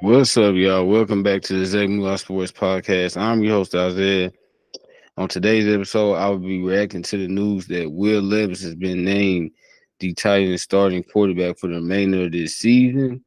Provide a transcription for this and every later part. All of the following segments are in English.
What's up, y'all? Welcome back to the Zach Moolah Sports Podcast. I'm your host, Isaiah. On today's episode, I will be reacting to the news that Will Levis has been named the Titans starting quarterback for the remainder of this season.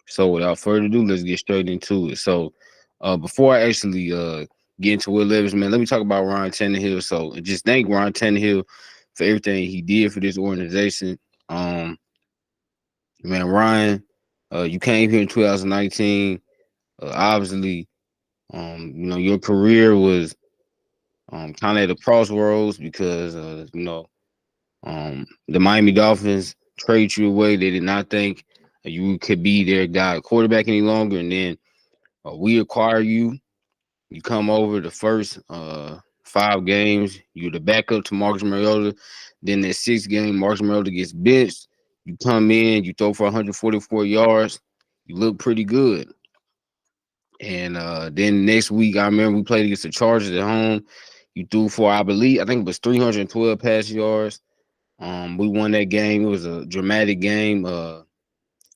So, without further ado, let's get straight into it. Before I actually get into Will Levis, man, let me talk about Ryan Tannehill. So, just thank Ryan Tannehill for everything he did for this organization. Um, Man, Ryan, you came here in 2019. Obviously, your career was kind of at a crossroads because the Miami Dolphins traded you away. They did not think you could be their guy quarterback any longer, and then we acquire you. You come over the first 5 games. You're the backup to Marcus Mariota. Then that sixth game, Marcus Mariota gets benched. You come in, you throw for 144 yards. You look pretty good. And then next week, I remember we played against the Chargers at home. You threw for, I think it was 312 pass yards. We won that game. It was a dramatic game. A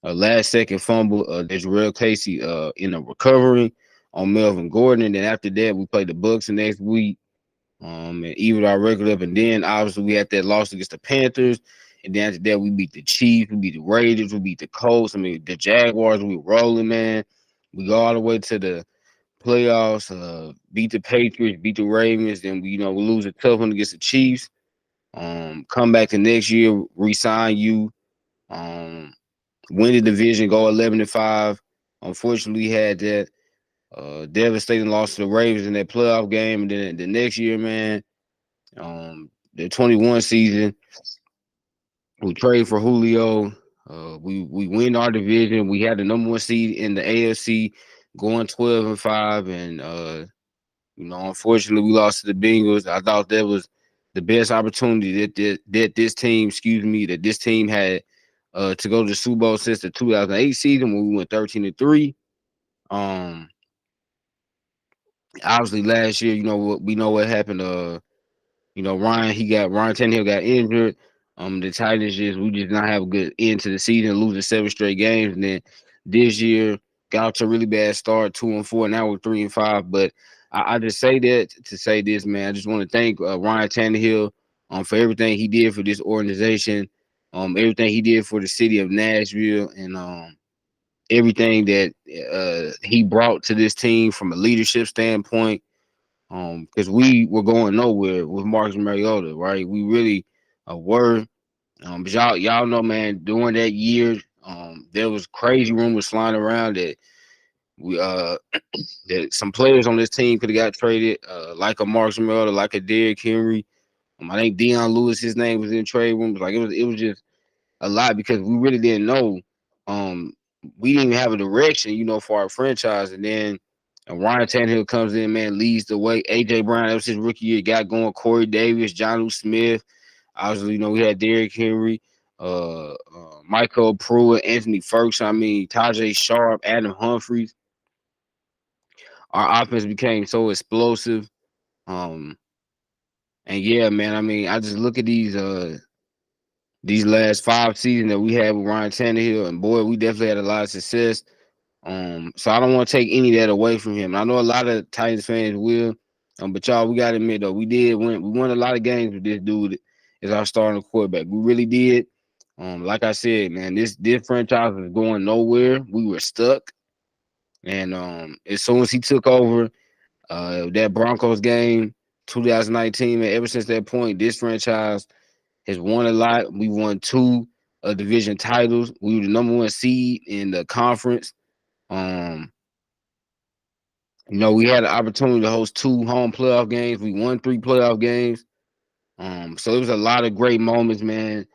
last second fumble. There's Jarrell Casey in a recovery on Melvin Gordon. And then after that, we played the Bucks the next week. And evened our record up. And then obviously we had that loss against the Panthers. And then after that, we beat the Chiefs, we beat the Raiders, we beat the Colts. I mean, the Jaguars, we were rolling, man. We go all the way to the playoffs, beat the Patriots, beat the Ravens, then we lose a tough one against the Chiefs. Come back the next year, resign you, um, win the division, go 11-5. Unfortunately, had that devastating loss to the Ravens in that playoff game, and then the next year, man, the 21 season, we trade for Julio. We win our division. We had the number one seed in the AFC, going 12-5, and unfortunately, we lost to the Bengals. I thought that was the best opportunity that this team had to go to the Super Bowl since the 2008 season when we went 13-3. Um, Obviously last year, we know what happened. Ryan Tannehill got injured. The Titans we just not have a good end to the season, losing 7 straight games, and then this year got off to a really bad start, 2-4. Now we're 3-5. But I just say that to say this, man. I just want to thank Ryan Tannehill for everything he did for this organization, everything he did for the city of Nashville, and everything that he brought to this team from a leadership standpoint. Because we were going nowhere with Marcus Mariota, right? We really were. But y'all know, man, during that year, there was crazy rumors flying around that we that some players on this team could have got traded, like a Marcus Mariota, like a Derrick Henry. I think Deion Lewis, his name was in trade rooms. Like it was just a lot because we really didn't know. Um, we didn't even have a direction, for our franchise. And then Ryan Tannehill comes in, man, leads the way. AJ Brown, that was his rookie year, got going. Corey Davis, Jonnu Smith. Obviously, we had Derrick Henry, Michael Pruitt, Anthony Ferguson. I mean, Tajay Sharp, Adam Humphries. Our offense became so explosive. Um, and yeah, man, I mean, I just look at these last 5 seasons that we had with Ryan Tannehill, and boy, we definitely had a lot of success. So I don't want to take any of that away from him. I know a lot of Titans fans will, but y'all, we gotta admit though, we did win. We won a lot of games with this dude as our starting quarterback. We really did. Like I said, man, this franchise was going nowhere. We were stuck, and as soon as he took over that Broncos game, 2019, man, ever since that point, this franchise has won a lot. We won 2 division titles. We were the number one seed in the conference. Um, we had an opportunity to host 2 home playoff games. We won 3 playoff games. So it was a lot of great moments, man.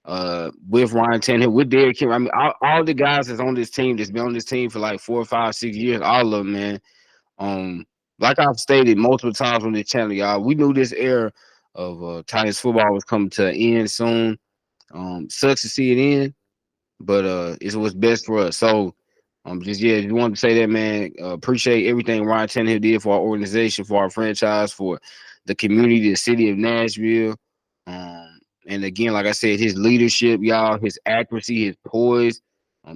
With Ryan Tannehill, with Derrick Henry. I mean, all the guys that's on this team, that's been on this team for like 4, 5, 6 years, all of them, man. Um, like I've stated multiple times on this channel, y'all, we knew this era of Titans football was coming to an end soon. Sucks to see it end, but it's what's best for us. So, just wanted to say that, man. Appreciate everything Ryan Tannehill did for our organization, for our franchise, for the community, the city of Nashville. And again, like I said, his leadership, y'all, his accuracy, his poise.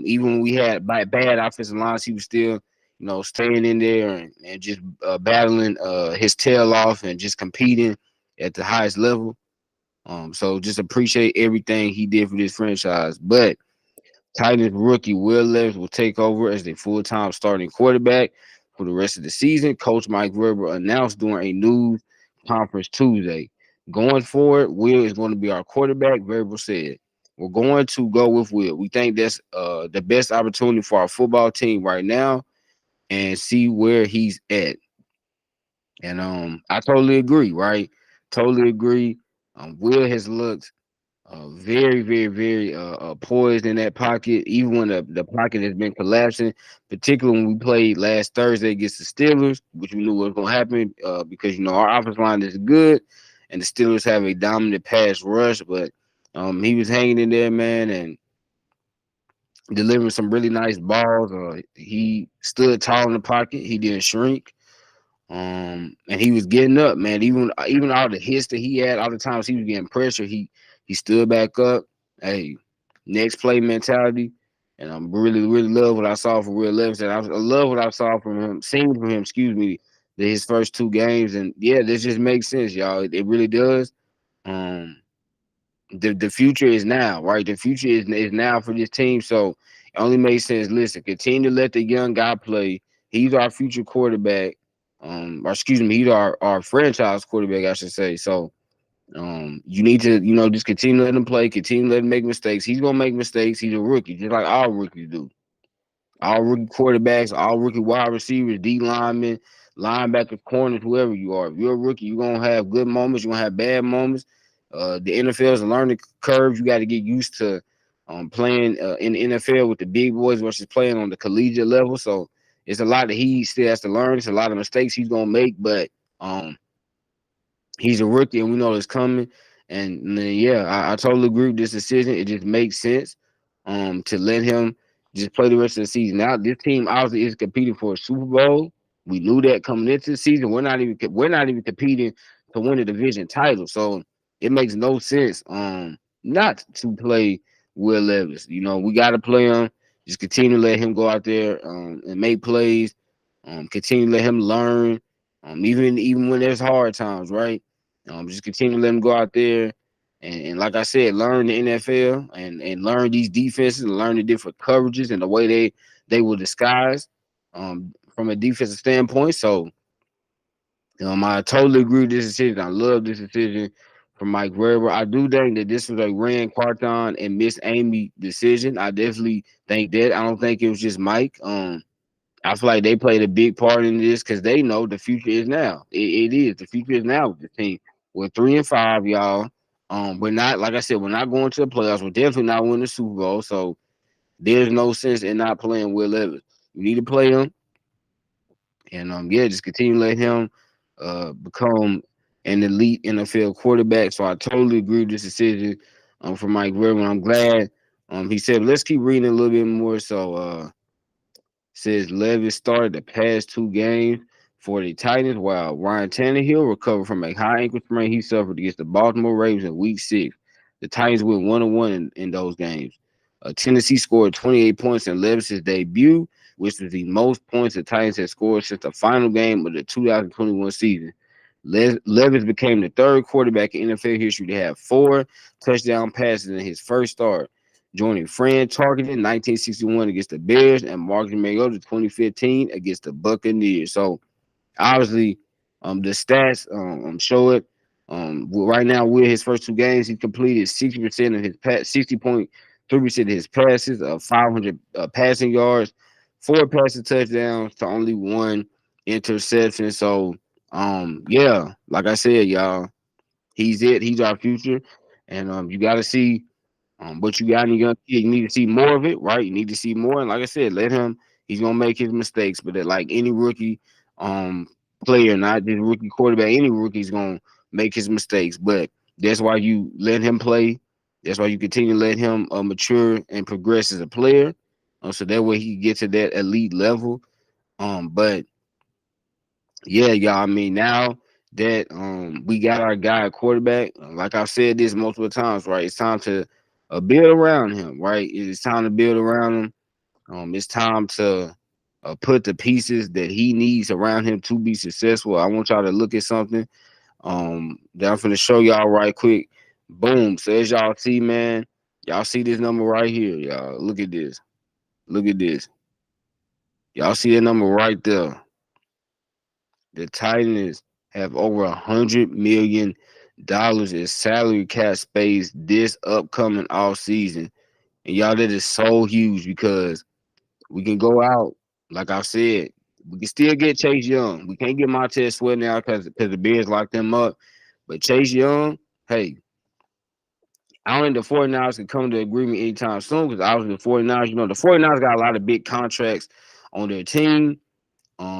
Even when we had bad offensive lines, he was still, staying in there and just battling his tail off and just competing at the highest level. So just appreciate everything he did for this franchise. But Titans rookie Will Levis will take over as the full-time starting quarterback for the rest of the season. Coach Mike Vrabel announced during a news conference Tuesday. Going forward, Will is going to be our quarterback, Vrabel said. We're going to go with Will. We think that's the best opportunity for our football team right now and see where he's at. And I totally agree, right? Totally agree. Will has looked very, very, very poised in that pocket, even when the pocket has been collapsing, particularly when we played last Thursday against the Steelers, which we knew was going to happen because, our offensive line is good and the Steelers have a dominant pass rush. But he was hanging in there, man, and delivering some really nice balls. He stood tall in the pocket. He didn't shrink. And he was getting up, man. Even all the hits that he had, all the times he was getting pressure, he stood back up. Hey, next play mentality. And I really, really love what I saw from Will Levis. And I love what I saw from him, seen from him, excuse me, his first two games. And yeah, this just makes sense, y'all. It really does. Um, the future is now, right? The future is now for this team. So it only makes sense. Listen, continue to let the young guy play. He's our future quarterback. Or excuse me, he's our franchise quarterback, I should say. So you need to, just continue to let him play, continue to let him make mistakes. He's gonna make mistakes. He's a rookie, just like all rookies do. All rookie quarterbacks, all rookie wide receivers, D linemen, linebackers, corners, whoever you are. If you're a rookie, you're gonna have good moments, you're gonna have bad moments. The NFL is a learning curve. You got to get used to playing in the NFL with the big boys versus playing on the collegiate level. So it's a lot that he still has to learn. It's a lot of mistakes he's gonna make, but um, he's a rookie, and we know it's coming. And then, yeah, I totally agree with this decision. It just makes sense to let him just play the rest of the season. Now, this team obviously is competing for a Super Bowl. We knew that coming into the season. We're not even competing to win the division title. So it makes no sense not to play Will Levis. We got to play him. Just continue to let him go out there and make plays. Continue to let him learn. Even when there's hard times, right? Just continue to let him go out there and like I said, learn the NFL and learn these defenses and learn the different coverages and the way they will disguise from a defensive standpoint. So I totally agree with this decision. I love this decision from Mike Vrabel. I do think that this was a Rand Carthon and Miss Amy decision. I definitely think that. I don't think it was just Mike. I feel like they played a big part in this because they know the future is now. It is. The future is now with the team. We're 3-5, y'all. We're not, like I said, we're not going to the playoffs. We're definitely not winning the Super Bowl. So there's no sense in not playing Will Levis. You need to play him. And yeah, just continue to let him become an elite NFL quarterback. So I totally agree with this decision from Mike Vrabel. I'm glad he said, let's keep reading a little bit more. So says Levis started the past two games for the Titans while Ryan Tannehill recovered from a high ankle sprain he suffered against the Baltimore Ravens in Week 6. The Titans went 1-1 in those games. Tennessee scored 28 points in Levis's debut, which was the most points the Titans had scored since the final game of the 2021 season. Levis became the third quarterback in NFL history to have 4 touchdown passes in his first start, joining Fran Tarkenton in 1961 against the Bears and Marcus Mariota in 2015 against the Buccaneers. So obviously, the stats show it. Right now, with his first two games, he completed 60% of his 60.3% of his passes, 500 passing yards, 4 passing touchdowns to only 1 interception. So, yeah, like I said, y'all, he's it. He's our future, and you got to see but you got in your young kid, you need to see more of it, right? You need to see more. And like I said, let him, he's gonna make his mistakes. But like any rookie player, not just rookie quarterback, any rookie's gonna make his mistakes. But that's why you let him play. That's why you continue to let him mature and progress as a player. So that way he gets to that elite level. But yeah, y'all. I mean, now that we got our guy at quarterback, like I've said this multiple times, right? It's time to build around him, right? It's time to build around him. It's time to put the pieces that he needs around him to be successful. I want y'all to look at something. That I'm finna show y'all right quick. Boom. So as y'all see, man, y'all see this number right here, y'all. Look at this. Look at this. Y'all see that number right there. The Titans have over $100 million in salary cap space this upcoming off season. And y'all, that is so huge because we can go out, like I said, we can still get Chase Young. We can't get Montez Sweat now because the Bears locked them up. But Chase Young, hey, I don't think the 49ers can come to agreement anytime soon because obviously the 49ers, the 49ers got a lot of big contracts on their team.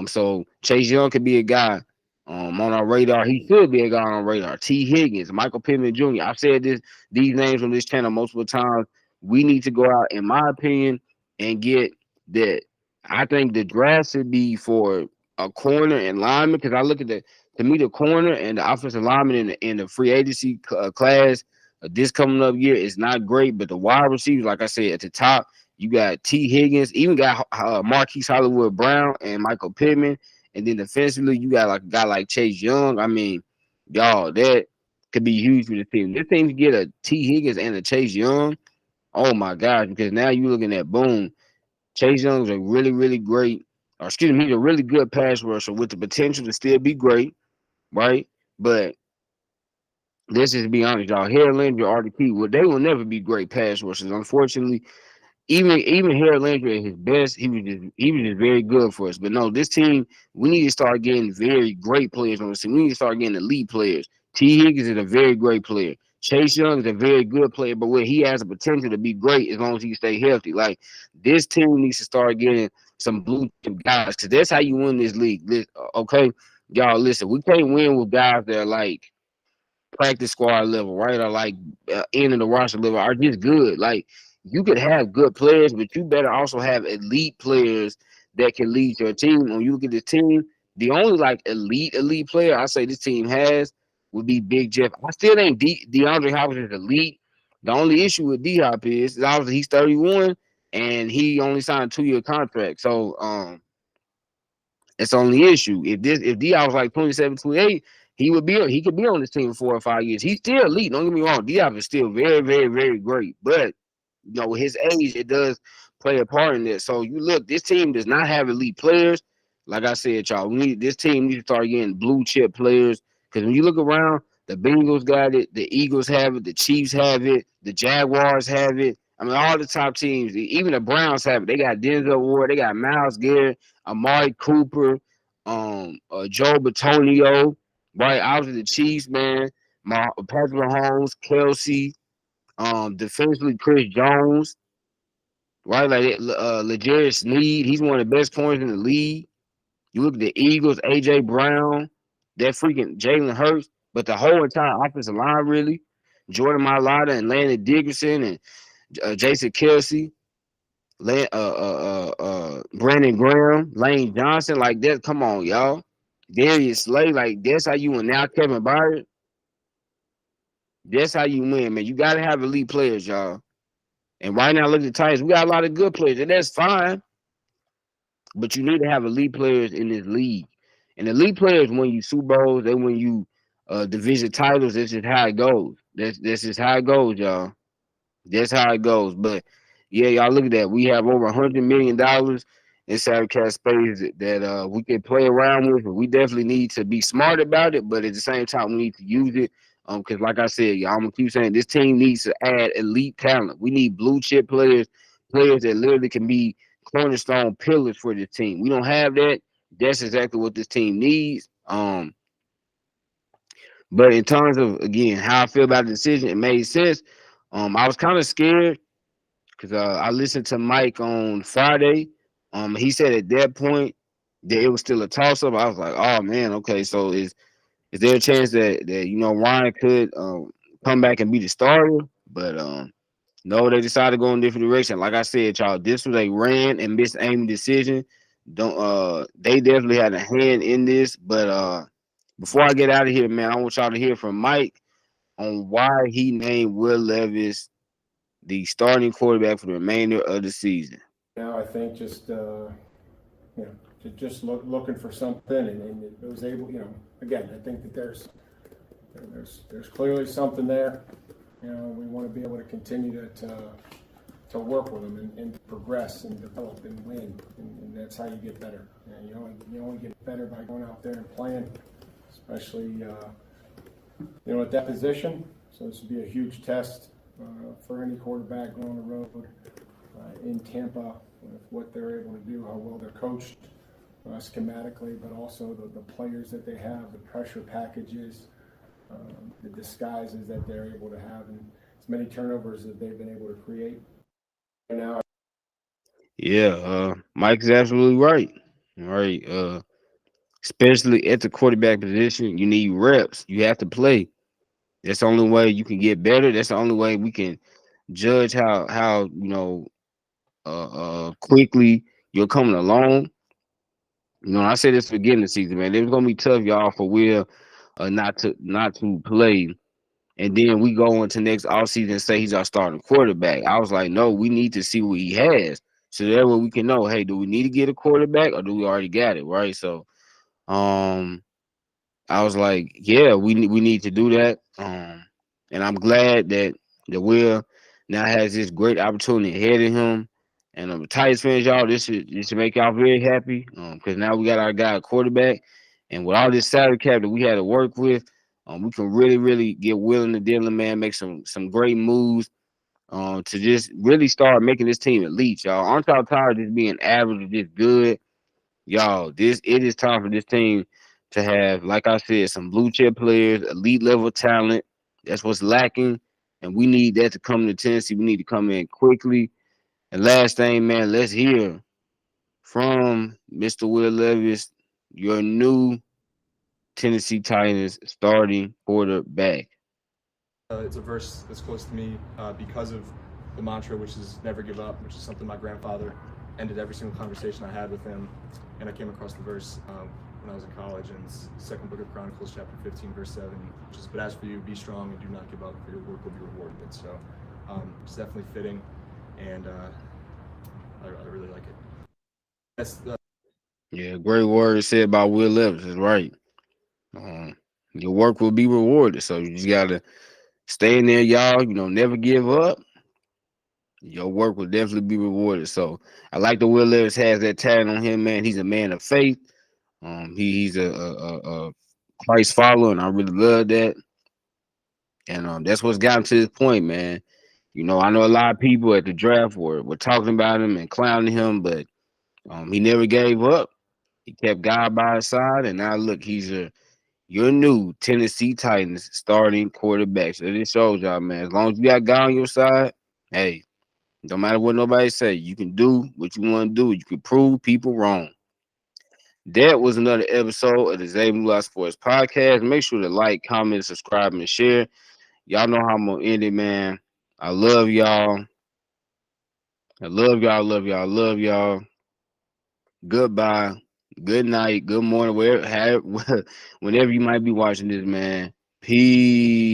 So Chase Young could be a guy on our radar. He should be a guy on our radar. T. Higgins, Michael Pittman Jr. I've said these names on this channel multiple times. We need to go out, in my opinion, and get that. I think the draft should be for a corner and lineman because I look at to me the corner and the offensive lineman in the free agency class this coming up year is not great, but the wide receivers, like I said, at the top, you got T. Higgins, even got Marquise Hollywood Brown and Michael Pittman. And then defensively, you got like a guy like Chase Young. I mean, y'all, that could be huge for the team. This team can get a T. Higgins and a Chase Young. Oh my gosh, because now you're looking at boom. Chase Young is a really, really great, or excuse me, he's a really good pass rusher with the potential to still be great, right? But let's just be honest, y'all. Harold Landry are the key. Well, they will never be great pass rushers. Unfortunately, even Harold Landry at his best, he was just very good for us. But no, this team, we need to start getting very great players on the team. We need to start getting elite players. T. Higgins is a very great player. Chase Young is a very good player, but where he has the potential to be great as long as he stay healthy. Like this team needs to start getting some blue chip guys because that's how you win this league. Okay, y'all, listen, we can't win with guys that are like practice squad level, right? Or like end of the roster level are just good. Like you could have good players, but you better also have elite players that can lead your team. When you look at the team, the only like elite player I say this team has would be Big Jeff. I still think DeAndre Hopkins is elite. The only issue with D Hop is obviously he's 31 and he only signed a 2-year contract. So it's the only issue. If Dion was like 27, 28, he could be on this team for 4 or 5 years. He's still elite. Don't get me wrong. Dion is still very, very, very great. But his age, it does play a part in this. So you look, this team does not have elite players. Like I said, y'all, this team needs to start getting blue chip players. Because when you look around, the Bengals got it, the Eagles have it, the Chiefs have it, the Jaguars have it. I mean, all the top teams, even the Browns have it. They got Denzel Ward, they got Myles Garrett, Amari Cooper, Joe Batonio, right? Obviously the Chiefs, man. Patrick Mahomes, Kelsey, defensively Chris Jones, right? Like Legarius Sneed, he's one of the best corners in the league. You look at the Eagles, AJ Brown, that freaking Jalen Hurts, but the whole entire offensive line really, Jordan Mailata and Landon Dickerson and Jason Kelsey. Brandon Graham, Lane Johnson, like that. Come on, y'all. Darius Slay, like that's how you win. Now Kevin Byard, that's how you win, man. You gotta have elite players, y'all. And right now, look at the Titans. We got a lot of good players, and that's fine. But you need to have elite players in this league. And elite players win you Super Bowls. They win you division titles. This is how it goes. This is how it goes, y'all. That's how it goes. But yeah, y'all look at that. We have over $100 million in salary cap space that we can play around with. We definitely need to be smart about it, but at the same time, we need to use it. Because like I said, y'all, I'm gonna keep saying this team needs to add elite talent. We need blue chip players, players that literally can be cornerstone pillars for the team. We don't have that. That's exactly what this team needs. But in terms of again how I feel about the decision, it made sense. I was kind of scared because I listened to Mike on Friday. He said at that point that it was still a toss up. I was like, oh man, okay. So is there a chance that Ryan could come back and be the starter? But no, they decided to go in a different direction. Like I said, y'all, this was a ran and miss aim decision. Don't They definitely had a hand in this. But before I get out of here, man, I want y'all to hear from Mike on why he named Will Levis the starting quarterback for the remainder of the season. Now I think you know, just looking for something, and it was able, you know, again, I think that there's clearly something there. You know, we want to be able to continue to work with them and progress and develop and win, and that's how you get better. And you only get better by going out there and playing, especially you know, at that position. So this would be a huge test for any quarterback going on the road in Tampa with what they're able to do, how well they're coached schematically, but also the players that they have, the pressure packages, the disguises that they're able to have, and as many turnovers that they've been able to create. Right now, Yeah, Mike's absolutely right. Right. Especially at the quarterback position, you need reps. You have to play. That's the only way you can get better. That's the only way we can judge how quickly you're coming along. I said this beginning of the season, man. It was gonna be tough, y'all, for Will not to play. And then we go into next offseason and say he's our starting quarterback. I was like, no, we need to see what he has. So that way we can know, hey, do we need to get a quarterback or do we already got it? Right. So um I was like, yeah, we need to do that. And I'm glad that the Will now has this great opportunity ahead of him. And the Titans fans, y'all, this should make y'all very happy. Because now we got our guy at quarterback, and with all this salary cap that we had to work with, we can really get Will and the Dylan man make some great moves. To just really start making this team elite, y'all. Aren't y'all tired of just being average or just good? Y'all, it is time for this team to have, like I said, some blue chip players, elite level talent. That's what's lacking, and we need that to come to Tennessee. We need to come in quickly. And last thing, man, let's hear from Mr. Will Levis, your new Tennessee Titans starting quarterback. It's a verse that's close to me because of the mantra, which is never give up, which is something my grandfather ended every single conversation I had with him. And I came across the verse when I was in college, and it's Second Book of Chronicles, chapter 15, verse 7, which is, "But as for you, be strong and do not give up, for your work will be rewarded." So it's definitely fitting, and I really like it. That's Yeah, great words said by Will Levis is right. Um, your work will be rewarded, so you just gotta stay in there, y'all. Never give up. Your work will definitely be rewarded. So I like the Will Levis has that tag on him, man. He's a man of faith. He's a Christ follower, and I really love that. And that's what's gotten to this point, man. I know a lot of people at the draft were talking about him and clowning him, but he never gave up. He kept God by his side, and now look, he's your new Tennessee Titans starting quarterback. So this shows y'all, man. As long as you got God on your side, hey, no matter what nobody say, you can do what you want to do. You can prove people wrong. That was another episode of the Zabula Sports Podcast. Make sure to like, comment, subscribe, and share. Y'all know how I'm gonna end it, man. I love y'all. I love y'all. Love y'all. Love y'all. Goodbye. Good night. Good morning. Whenever you might be watching this, man. Peace.